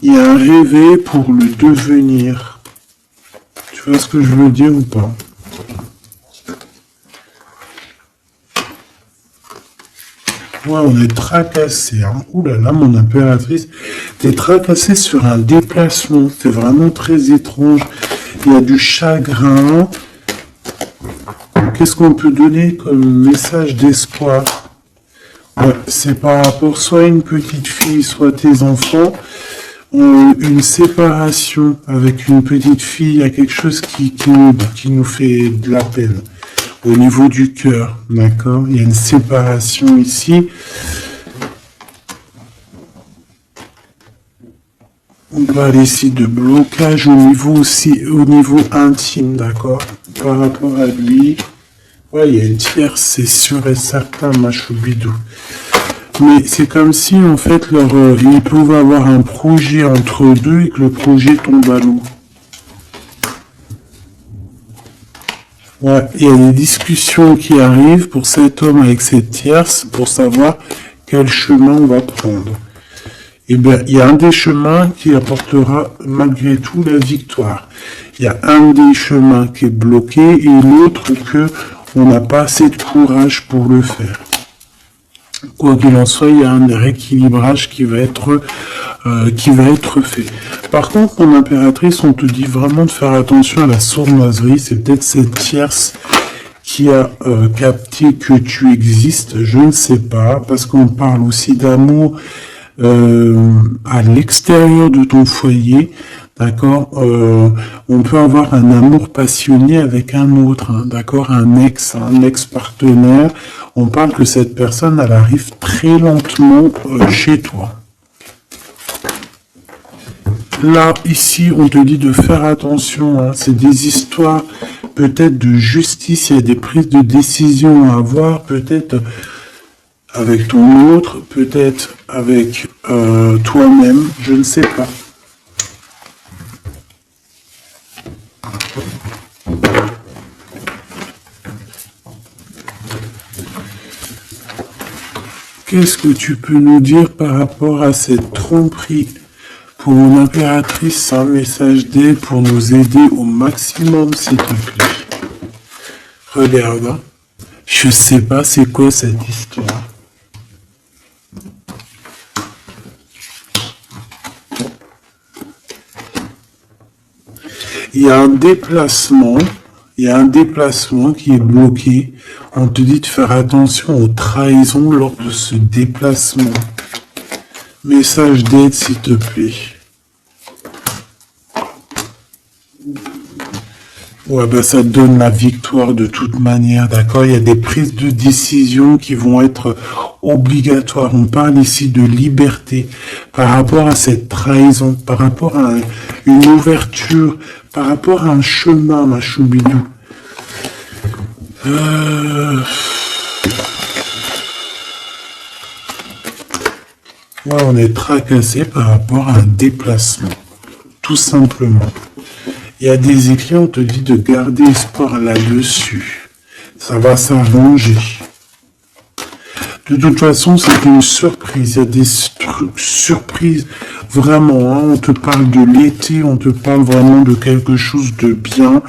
Il y a un réveil pour le devenir. Tu vois ce que je veux dire ou pas? Ouais, on est tracassé. Hein. Ouh là là, mon impératrice, t'es tracassé sur un déplacement. C'est vraiment très étrange. Il y a du chagrin. Qu'est-ce qu'on peut donner comme message d'espoir? Ouais, c'est par rapport soit à une petite fille, soit tes enfants. Une séparation avec une petite fille, il y a quelque chose qui nous fait de la peine. Au niveau du cœur, d'accord? Il y a une séparation ici. On parle ici de blocage au niveau intime, d'accord? Par rapport à lui. Ouais, il y a une tierce, c'est sûr et certain, ma choubidou. Mais c'est comme si, en fait, ils pouvaient avoir un projet entre eux deux et que le projet tombe à l'eau. Ouais, il y a des discussions qui arrivent pour cet homme avec cette tierce pour savoir quel chemin on va prendre. Eh bien, il y a un des chemins qui apportera malgré tout la victoire. Il y a un des chemins qui est bloqué et l'autre que on n'a pas assez de courage pour le faire. Quoi qu'il en soit, il y a un rééquilibrage qui va être fait. Par contre, mon impératrice, on te dit vraiment de faire attention à la sournoiserie. C'est peut-être cette tierce qui a capté que tu existes, je ne sais pas, parce qu'on parle aussi d'amour à l'extérieur de ton foyer, d'accord. On peut avoir un amour passionné avec un autre, hein, d'accord, un ex-partenaire. On parle que cette personne, elle arrive très lentement chez toi. Là, ici, on te dit de faire attention, hein, c'est des histoires peut-être de justice, il y a des prises de décision à avoir, peut-être avec ton autre, peut-être avec toi-même, je ne sais pas. Qu'est-ce que tu peux nous dire par rapport à cette tromperie? Pour mon impératrice, un message d'aide pour nous aider au maximum, s'il te plaît. Regarde, hein. Je sais pas c'est quoi cette histoire. Il y a un déplacement qui est bloqué. On te dit de faire attention aux trahisons lors de ce déplacement. Message d'aide, s'il te plaît. Ouais, ben ça donne la victoire de toute manière, d'accord? Il y a des prises de décision qui vont être obligatoires. On parle ici de liberté par rapport à cette trahison, par rapport à une ouverture, par rapport à un chemin, ma choubidou. Ouais, on est tracassé par rapport à un déplacement, tout simplement. Il y a des écrits, on te dit de garder espoir là-dessus. Ça va s'arranger. De toute façon, c'est une surprise. Il y a des surprises, vraiment. Hein, on te parle de l'été, on te parle vraiment de quelque chose de bien.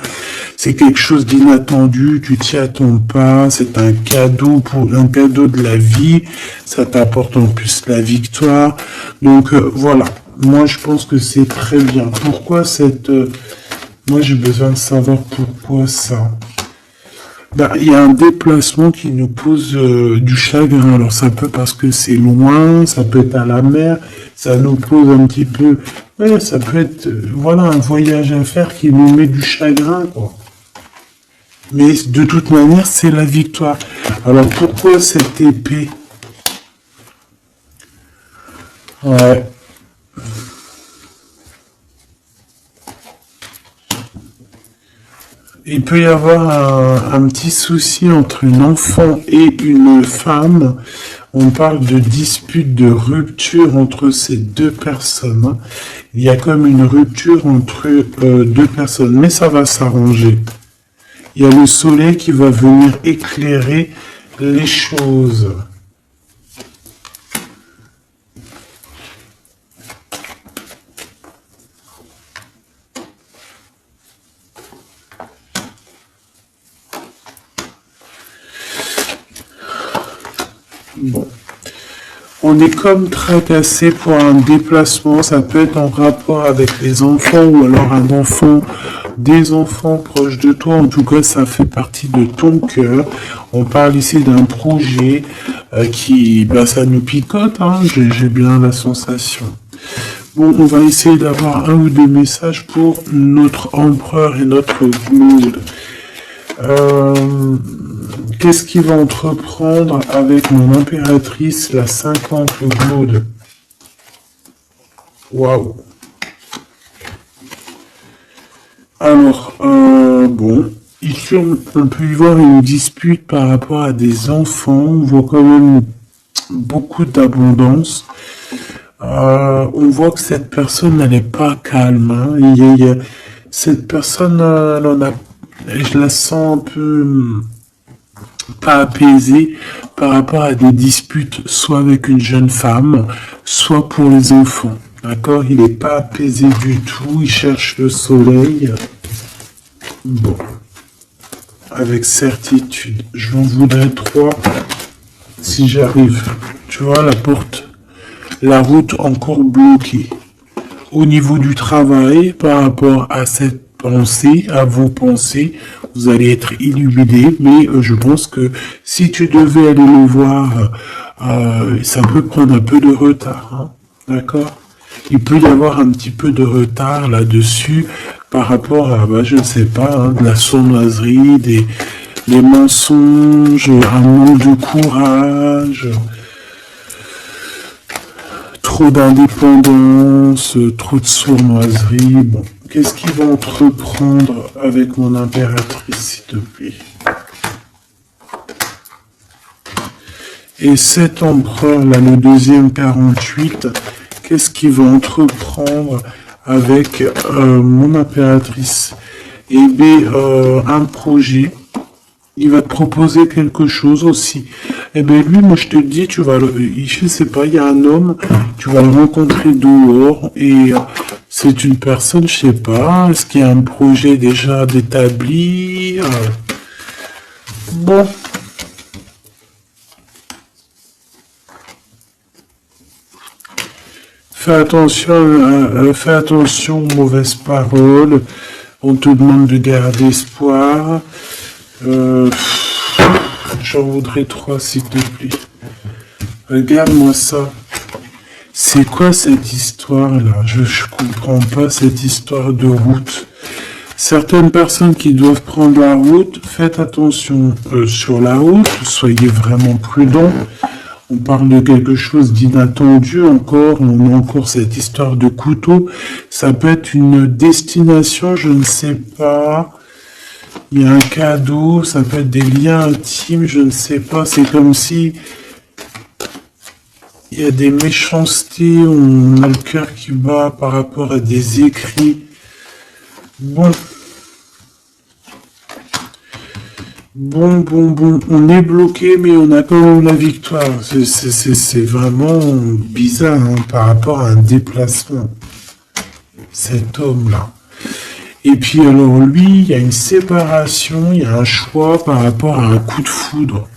C'est quelque chose d'inattendu, tu t'y attends pas. C'est un cadeau de la vie. Ça t'apporte en plus la victoire. Donc voilà. Moi, je pense que c'est très bien. Pourquoi cette... Moi, j'ai besoin de savoir pourquoi ça. Ben, il y a un déplacement qui nous pose du chagrin. Alors, ça peut parce que c'est loin, ça peut être à la mer, ça nous pose un petit peu... Ouais, ça peut être, voilà, un voyage à faire qui nous met du chagrin, quoi. Mais de toute manière, c'est la victoire. Alors, pourquoi cette épée? Ouais. Il peut y avoir un petit souci entre une enfant et une femme. On parle de dispute, de rupture entre ces deux personnes. Il y a comme une rupture entre deux personnes, mais ça va s'arranger. Il y a le soleil qui va venir éclairer les choses. Bon. On est comme tracassé pour un déplacement, ça peut être en rapport avec les enfants ou alors un enfant, des enfants proches de toi, en tout cas ça fait partie de ton cœur. On parle ici d'un projet qui, ben, ça nous picote, hein, j'ai bien la sensation. Bon, on va essayer d'avoir un ou deux messages pour notre empereur et notre Gnoul. Qu'est-ce qu'il va entreprendre avec mon impératrice, la 50 Claude? Waouh. Alors, bon, ici on peut y voir une dispute par rapport à des enfants. On voit quand même beaucoup d'abondance. On voit que cette personne n'est pas calme. Hein. Cette personne, elle en a, je la sens un peu pas apaisée par rapport à des disputes, soit avec une jeune femme, soit pour les enfants. D'accord? Il n'est pas apaisé du tout, il cherche le soleil. Bon. Avec certitude. Je vous voudrais 3 si j'arrive. Tu vois, la porte, la route encore bloquée. Au niveau du travail, par rapport à cette pensée, à vos pensées, vous allez être illuminé, mais je pense que si tu devais aller le voir, ça peut prendre un peu de retard, hein, d'accord? Il peut y avoir un petit peu de retard là-dessus par rapport à, bah, je ne sais pas, hein, de la sournoiserie, des mensonges, un manque de courage, trop d'indépendance, trop de sournoiserie. Bon, qu'est-ce qu'ils vont entreprendre avec mon impératrice, s'il te plaît? Et cet empereur, là, le deuxième 48, qu'est-ce qu'il va entreprendre avec mon impératrice? Eh bien, un projet. Il va te proposer quelque chose aussi. Eh bien, lui, moi, je te dis, tu vas je sais pas, il y a un homme, tu vas le rencontrer dehors et c'est une personne, je sais pas, est-ce qu'il y a un projet déjà d'établi? Bon. Fais attention aux mauvaises paroles. On te demande de garder espoir. J'en voudrais 3, s'il te plaît. Regarde-moi ça. C'est quoi cette histoire-là? Je comprends pas cette histoire de route. Certaines personnes qui doivent prendre la route, faites attention sur la route, soyez vraiment prudents. On parle de quelque chose d'inattendu encore, on a encore cette histoire de couteau. Ça peut être une destination, je ne sais pas. Il y a un cadeau, ça peut être des liens intimes, je ne sais pas. C'est comme si il y a des méchancetés, on a le cœur qui bat par rapport à des écrits. Bon. Bon, on est bloqué, mais on a quand même la victoire. C'est vraiment bizarre hein, par rapport à un déplacement. Cet homme-là. Et puis alors lui, il y a une séparation, il y a un choix par rapport à un coup de foudre.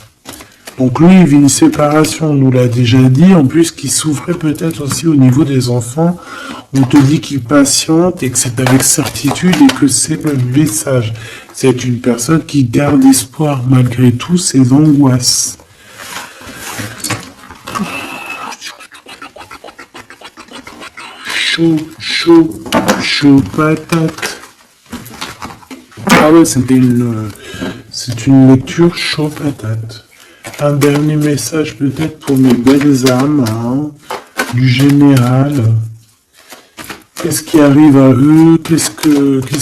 Donc lui, il vit une séparation, on nous l'a déjà dit, en plus qu'il souffrait peut-être aussi au niveau des enfants. On te dit qu'il patiente et que c'est avec certitude et que c'est le message. C'est une personne qui garde espoir malgré tout ses angoisses. Chaud patate. Ah ouais, c'est une lecture chaud patate. Un dernier message peut-être pour mes belles âmes, hein, du général. Qu'est-ce qui arrive à eux? Qu'est-ce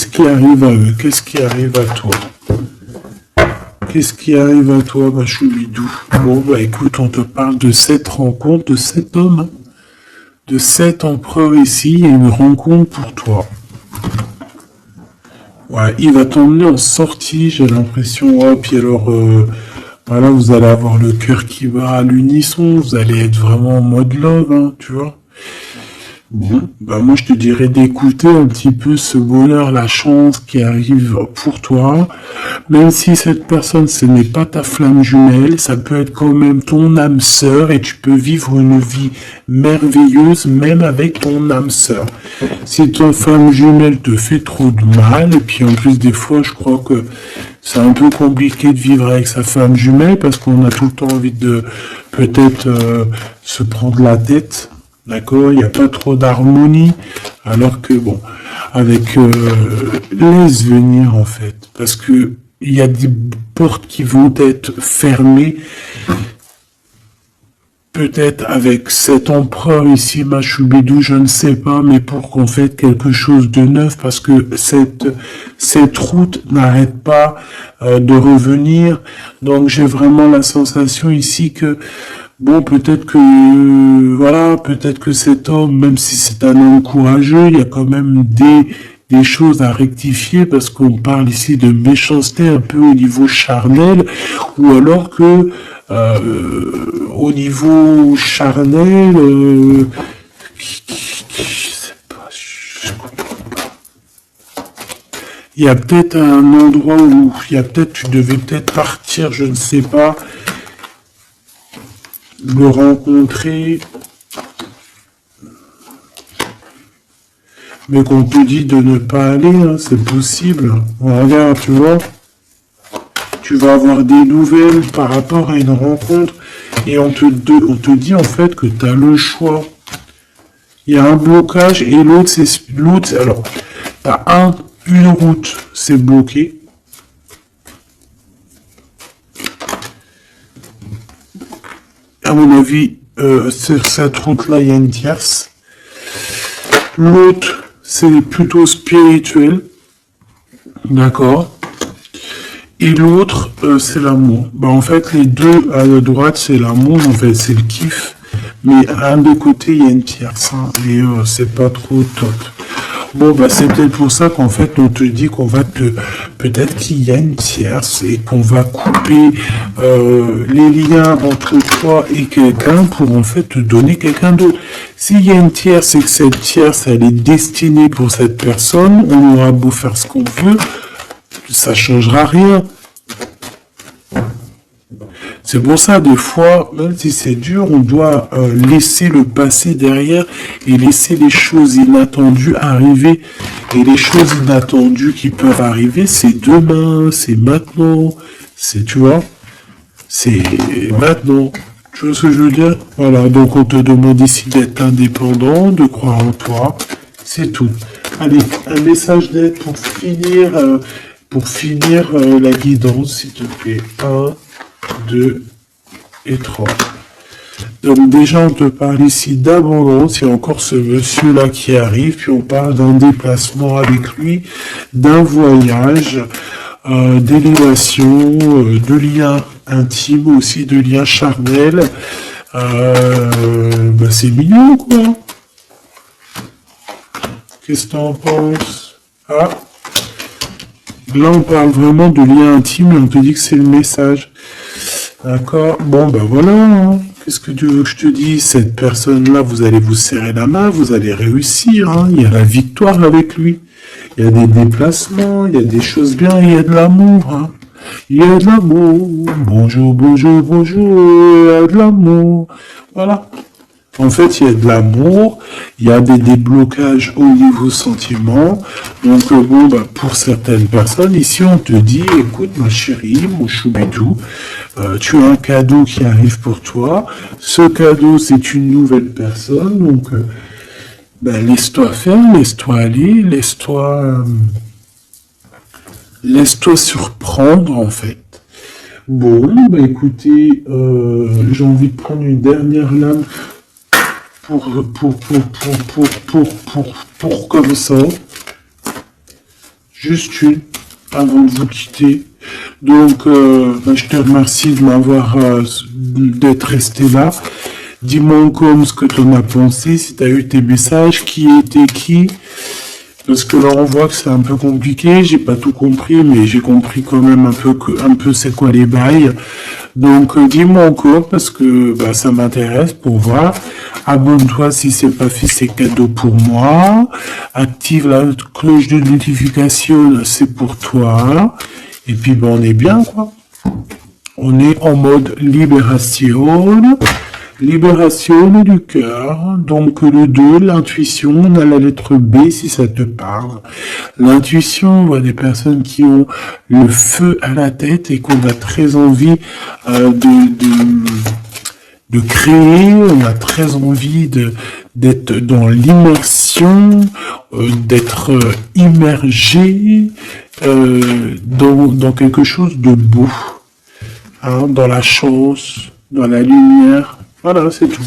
qui arrive à eux? Qu'est-ce qui arrive à toi? Qu'est-ce qui arrive à toi, ma choubidou? Bon, bah écoute, on te parle de cette rencontre, de cet homme, de cet empereur ici. Il y a une rencontre pour toi. Ouais, il va t'emmener en sortie, j'ai l'impression. Oh, puis alors, voilà, vous allez avoir le cœur qui bat à l'unisson. Vous allez être vraiment en mode love, hein, tu vois. Bon, bah moi je te dirais d'écouter un petit peu ce bonheur, la chance qui arrive pour toi. Même si cette personne, ce n'est pas ta flamme jumelle, ça peut être quand même ton âme sœur et tu peux vivre une vie merveilleuse même avec ton âme sœur. Si ton flamme jumelle te fait trop de mal, et puis en plus des fois je crois que c'est un peu compliqué de vivre avec sa femme jumelle parce qu'on a tout le temps envie de peut-être se prendre la tête. D'accord, il n'y a pas trop d'harmonie, alors que bon, avec laisse venir en fait, parce que il y a des portes qui vont être fermées, peut-être avec cet empereur ici, Machoubidou, je ne sais pas, mais pour qu'on fasse quelque chose de neuf, parce que cette route n'arrête pas de revenir, donc j'ai vraiment la sensation ici que bon, peut-être que cet homme, même si c'est un homme courageux, il y a quand même des choses à rectifier parce qu'on parle ici de méchanceté un peu au niveau charnel, ou alors que au niveau charnel, je sais pas, je comprends pas. Il y a peut-être un endroit où tu devais peut-être partir, je ne sais pas. le rencontrer, mais qu'on te dit de ne pas aller, hein, c'est possible. Regarde, tu vois, tu vas avoir des nouvelles par rapport à une rencontre et on te dit en fait que tu as le choix. Il y a un blocage et l'autre, alors, t'as une route, c'est bloqué. À mon avis, sur cette route-là, il y a une tierce. L'autre, c'est plutôt spirituel. D'accord. Et l'autre, c'est l'amour. Bah, en fait, les deux à la droite, c'est l'amour, en fait, c'est le kiff. Mais à un des côtés, il y a une tierce, hein, et c'est pas trop top. Bon, bah, c'est peut-être pour ça qu'en fait, on te dit qu'on va peut-être qu'il y a une tierce et qu'on va couper les liens entre toi et quelqu'un pour en fait te donner quelqu'un d'autre. S'il y a une tierce et que cette tierce, elle est destinée pour cette personne, on aura beau faire ce qu'on veut, ça changera rien. C'est pour ça, des fois, même si c'est dur, on doit laisser le passé derrière et laisser les choses inattendues arriver. Et les choses inattendues qui peuvent arriver, c'est demain, c'est maintenant, c'est, tu vois, c'est maintenant. Tu vois ce que je veux dire? Voilà, donc on te demande ici d'être indépendant, de croire en toi, c'est tout. Allez, un message d'aide pour finir la guidance, s'il te plaît. 1, 2 et 3. Donc déjà, on te parle ici d'abondance. Il y a encore ce monsieur-là qui arrive. Puis on parle d'un déplacement avec lui, d'un voyage, d'élévation, de liens intimes aussi, de liens charnels. Bah c'est mignon, quoi. Qu'est-ce que t'en penses? Ah, là, on parle vraiment de liens intimes et on te dit que c'est le message. D'accord. Bon, ben voilà. Hein. Qu'est-ce que tu veux que je te dise? Cette personne-là, vous allez vous serrer la main, vous allez réussir. Hein. Il y a la victoire avec lui. Il y a des déplacements, il y a des choses bien, il y a de l'amour. Hein. Il y a de l'amour. Bonjour, bonjour, bonjour. Il y a de l'amour. Voilà. En fait, il y a de l'amour, il y a des déblocages au niveau sentiment. Donc, bon, bah, pour certaines personnes, ici, on te dit, écoute, ma chérie, mon choubidou, tu as un cadeau qui arrive pour toi. Ce cadeau, c'est une nouvelle personne. Donc, ben, laisse-toi faire, laisse-toi aller, laisse-toi surprendre, en fait. Bon, bah, écoutez, j'ai envie de prendre une dernière lame pour comme ça. Juste une, avant de vous quitter. Donc, je te remercie de m'avoir, d'être resté là. Dis-moi encore ce que tu en as pensé, si tu as eu tes messages, qui était qui. Parce que là, on voit que c'est un peu compliqué. J'ai pas tout compris, mais j'ai compris quand même un peu c'est quoi les bails. Donc, dis-moi encore parce que bah, ça m'intéresse pour voir. Abonne-toi si c'est pas fait, c'est cadeau pour moi. Active la cloche de notification, c'est pour toi. Et puis, bah, on est bien, quoi. On est en mode libération. Libération du cœur, donc le 2, l'intuition, on a la lettre B si ça te parle. L'intuition, on voit des personnes qui ont le feu à la tête et qu'on a très envie de créer, on a très envie d'être dans l'immersion, d'être immergé dans quelque chose de beau, hein, dans la chance, dans la lumière. Voilà, c'est tout.